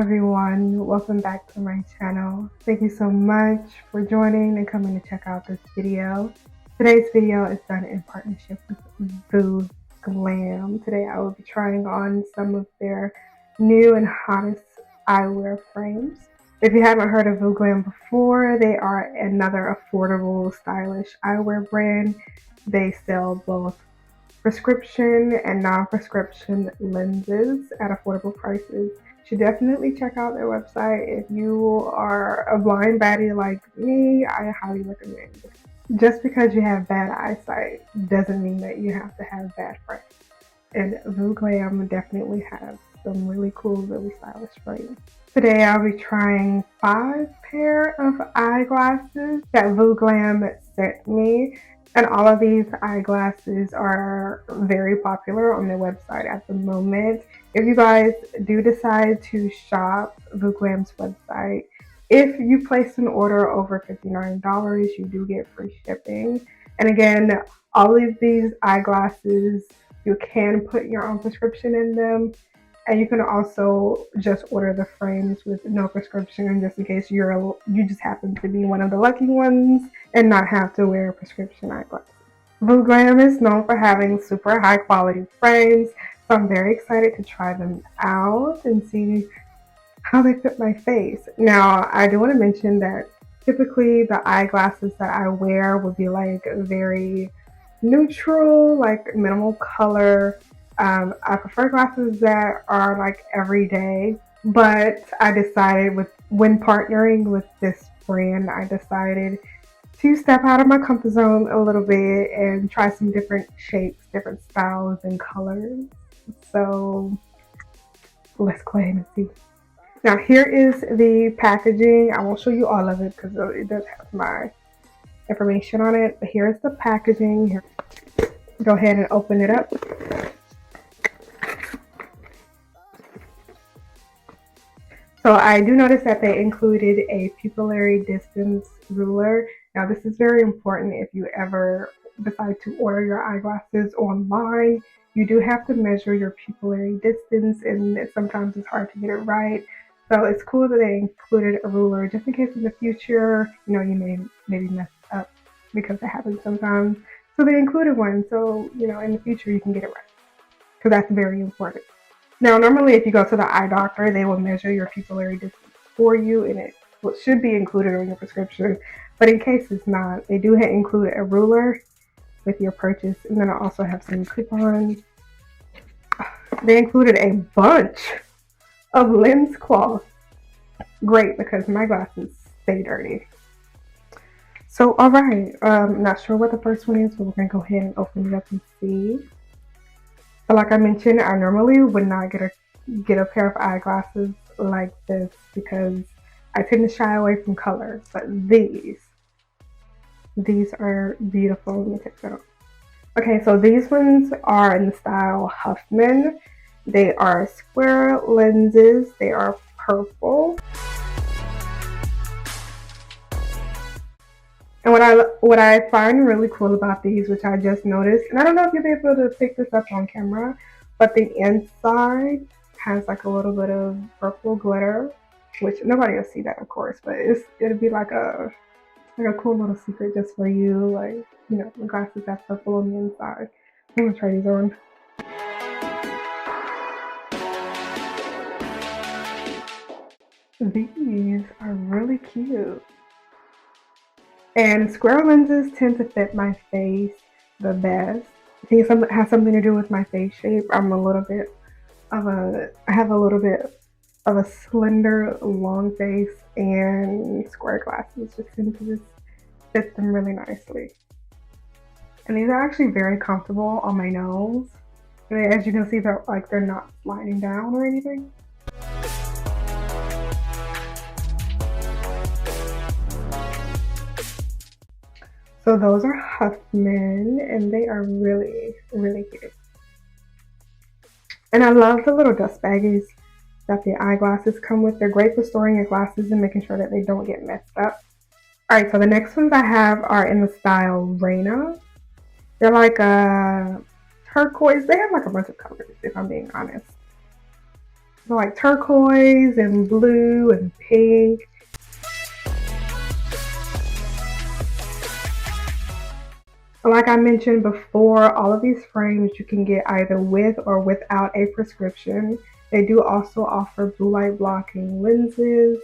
everyone, welcome back to my channel. Thank you so much for joining and coming to check out this video. Today's video is done in partnership with Vooglam. Today I will be trying on some of their new and hottest eyewear frames. If you haven't heard of Vooglam before, they are another affordable, stylish eyewear brand. They sell both prescription and non-prescription lenses at affordable prices. You should definitely check out their website. If you are a blind baddie like me, I highly recommend it. Just because you have bad eyesight doesn't mean that you have to have bad frames. And Vooglam definitely has some really cool, really stylish frames. Today I'll be trying 5 pair of eyeglasses that Vooglam sent me. And all of these eyeglasses are very popular on their website at the moment. If you guys do decide to shop Vooglam's website, if you place an order over $59, you do get free shipping. And again, all of these eyeglasses, you can put your own prescription in them. And you can also just order the frames with no prescription, just in case you just happen to be one of the lucky ones and not have to wear prescription eyeglasses. Vooglam is known for having super high quality frames, so I'm very excited to try them out and see how they fit my face. Now, I do want to mention that typically the eyeglasses that I wear would be like very neutral, like minimal color. I prefer glasses that are like everyday, but I decided when partnering with this brand, I decided to step out of my comfort zone a little bit and try some different shapes, different styles and colors. So let's go ahead and see. Now here is the packaging. I won't show you all of it because it does have my information on it, but here's the packaging. Here, go ahead and open it up. So I do notice that they included a pupillary distance ruler. Now this is very important if you ever decide to order your eyeglasses online. You do have to measure your pupillary distance, and sometimes it's hard to get it right. So it's cool that they included a ruler just in case in the future, you may maybe mess up, because it happens sometimes. So they included one, so in the future you can get it right, because that's very important. Now, normally if you go to the eye doctor, they will measure your pupillary distance for you, and it should be included on your prescription. But in case it's not, they do include a ruler with your purchase, and then I also have some coupons. They included a bunch of lens cloth. Great, because my glasses stay dirty. So, all right, not sure what the first one is, but we're gonna go ahead and open it up and see. But like I mentioned, I normally would not get a pair of eyeglasses like this because I tend to shy away from color. But these are beautiful. Let me take that off. Okay, so these ones are in the style Huffman. They are square lenses. They are purple. And what I find really cool about these, which I just noticed, and I don't know if you'll be able to pick this up on camera, but the inside has like a little bit of purple glitter, which nobody will see that, of course, but it'll be like a cool little secret just for you, like the glasses have purple on the inside. I'm gonna try these on. These are really cute. And square lenses tend to fit my face the best. I think it has something to do with my face shape. I have a little bit of a slender, long face, and square glasses just seem to just fit them really nicely. And these are actually very comfortable on my nose. And as you can see, they're not sliding down or anything. So those are Huffman, and they are really, really cute. And I love the little dust baggies that the eyeglasses come with. They're great for storing your glasses and making sure that they don't get messed up. Alright, so the next ones I have are in the style Reina. They're like a turquoise. They have like a bunch of colors, if I'm being honest. They're like turquoise and blue and pink. Like I mentioned before, all of these frames you can get either with or without a prescription. They do also offer blue light blocking lenses,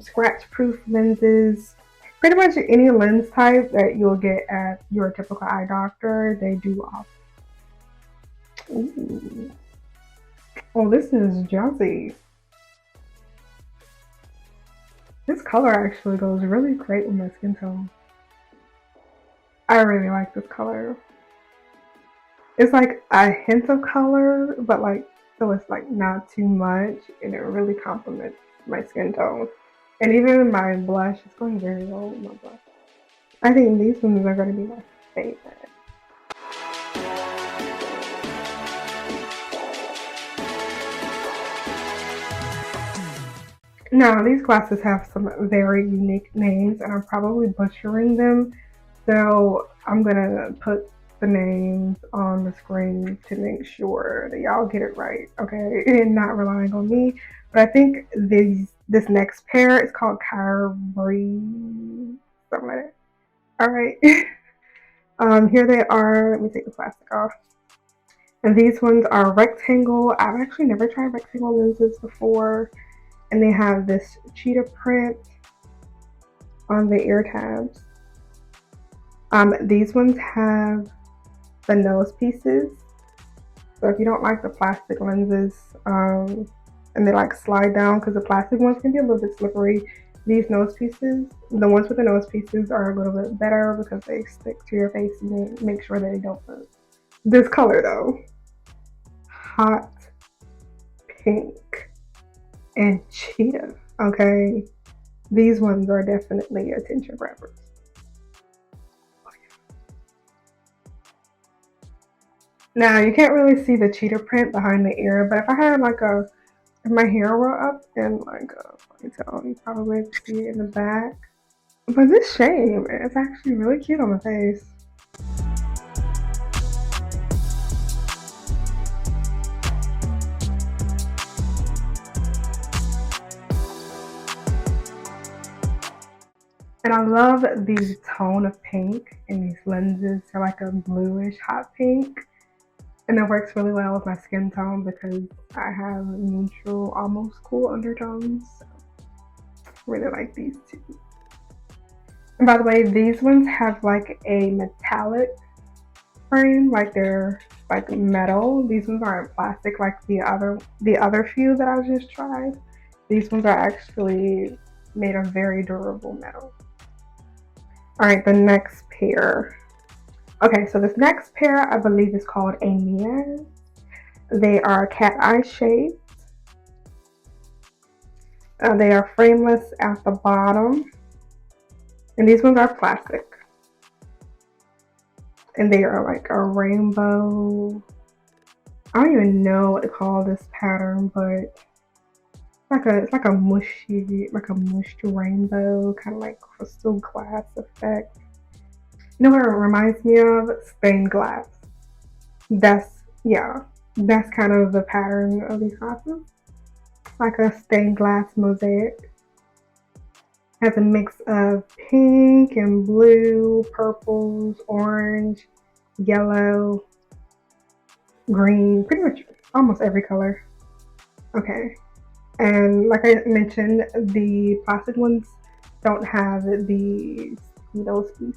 scratch proof lenses, pretty much any lens type that you'll get at your typical eye doctor, they do offer. Ooh. Oh, this is jazzy. This color actually goes really great with my skin tone. I really like this color. It's like a hint of color, but like, so it's like not too much, and it really complements my skin tone. And even my blush is going very well with my blush. I think these ones are going to be my favorite. Now, these glasses have some very unique names, and I'm probably butchering them. So I'm going to put the names on the screen to make sure that y'all get it right, okay? And not relying on me. But I think this next pair is called Kyrie, something like that. All right. Here they are. Let me take the plastic off. And these ones are rectangle. I've actually never tried rectangle lenses before. And they have this cheetah print on the ear tabs. These ones have the nose pieces. So if you don't like the plastic lenses, and they like slide down because the plastic ones can be a little bit slippery, these nose pieces, the ones with the nose pieces are a little bit better because they stick to your face and they make sure that they don't move. This color though, hot pink and cheetah, okay? These ones are definitely attention grabbers. Now you can't really see the cheetah print behind the ear, but if I had like if my hair were up in like a ponytail, you probably see it in the back. But this shade, it's actually really cute on the face. And I love the tone of pink in these lenses. They're like a bluish hot pink. And it works really well with my skin tone because I have neutral, almost cool undertones. So I really like these two. And by the way, these ones have like a metallic frame, like they're like metal. These ones aren't plastic like the other few that I just tried. These ones are actually made of very durable metal. All right, the next pair. Okay, so this next pair I believe is called EYEWEAR. They are cat eye shades. They are frameless at the bottom. And these ones are plastic. And they are like a rainbow. I don't even know what to call this pattern, but it's like a mushy, like a mushed rainbow, kind of like crystal glass effect. You know what it reminds me of? Stained glass. That's kind of the pattern of these glasses. Like a stained glass mosaic. Has a mix of pink and blue, purples, orange, yellow, green, pretty much almost every color. Okay. And like I mentioned, the plastic ones don't have the nose piece.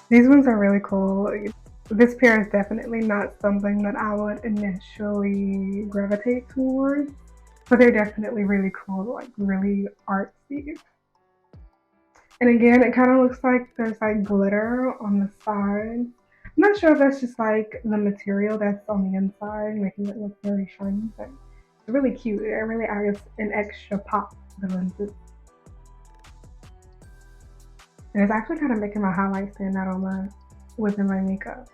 These ones are really cool. This pair is definitely not something that I would initially gravitate towards, but they're definitely really cool, like really artsy. And again, it kind of looks like there's like glitter on the side. I'm not sure if that's just like the material that's on the inside, making it look very shiny, but it's really cute. It really adds an extra pop to the lenses. And it's actually kind of making my highlights stand out within my makeup.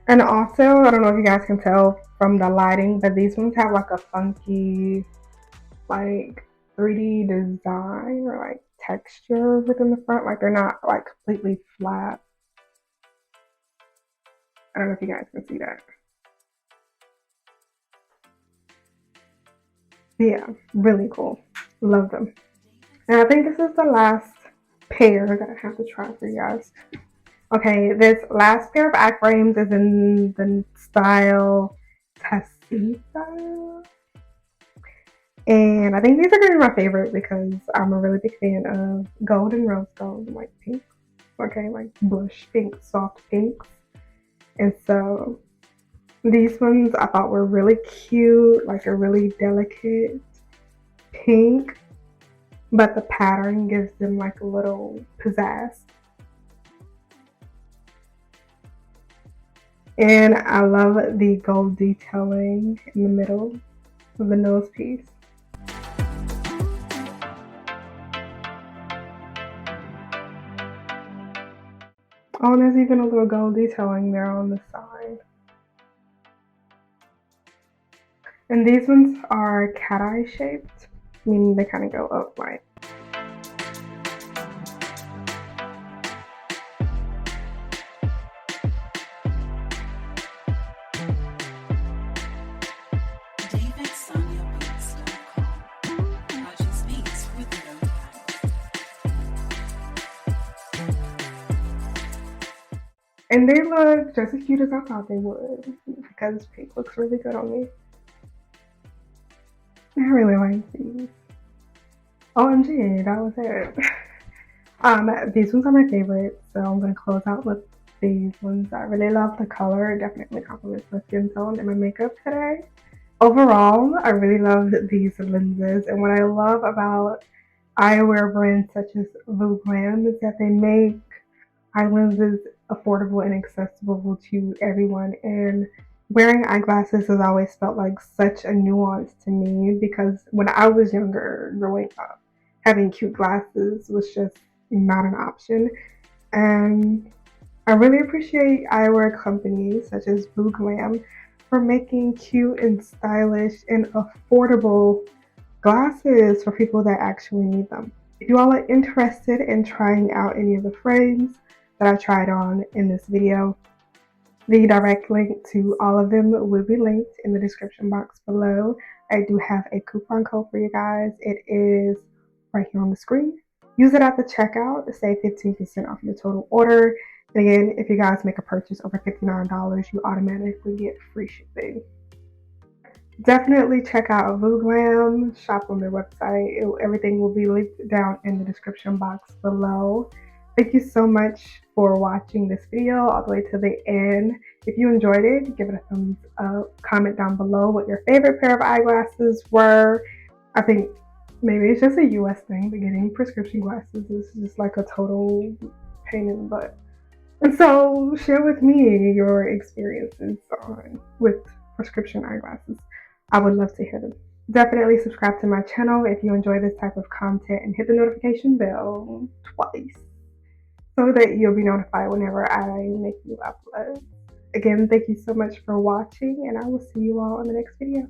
And also, I don't know if you guys can tell from the lighting, but these ones have like a funky like 3D design or like texture within the front. Like they're not like completely flat. I don't know if you guys can see that. Yeah, really cool. Love them. And I think this is the last pair that I have to try for you guys. Okay, this last pair of eye frames is in the style Tessie style. And I think these are going to be my favorite because I'm a really big fan of gold and rose gold, like pink. Okay, like blush pink, soft pinks. And so these ones I thought were really cute, like a really delicate pink, but the pattern gives them like a little pizzazz. And I love the gold detailing in the middle of the nose piece. Oh, and there's even a little gold detailing there on the side. And these ones are cat eye shaped, meaning they kind of go upright. And they look just as cute as I thought they would because pink looks really good on me. I really like these. OMG, that was it. These ones are my favorite, so I'm gonna close out with these ones. I really love the color. It definitely complements my skin tone and my makeup today. Overall, I really love these lenses, and what I love about eyewear brands such as Vooglam is that they make eye lenses affordable and accessible to everyone. And wearing eyeglasses has always felt like such a nuance to me because when I was younger, growing up, having cute glasses was just not an option. And I really appreciate eyewear companies such as Vooglam for making cute and stylish and affordable glasses for people that actually need them. If you all are interested in trying out any of the frames that I tried on in this video, the direct link to all of them will be linked in the description box below. I do have a coupon code for you guys. It is right here on the screen. Use it at the checkout to save 15% off your total order. And again, if you guys make a purchase over $59, you automatically get free shipping. Definitely check out Vooglam, shop on their website. Everything will be linked down in the description box below. Thank you so much for watching this video all the way to the end. If you enjoyed it, give it a thumbs up. Comment down below what your favorite pair of eyeglasses were. I think maybe it's just a US thing, but getting prescription glasses is just like a total pain in the butt. And so share with me your experiences with prescription eyeglasses. I would love to hear them. Definitely subscribe to my channel if you enjoy this type of content and hit the notification bell twice so that you'll be notified whenever I make new uploads. Again, thank you so much for watching, and I will see you all in the next video.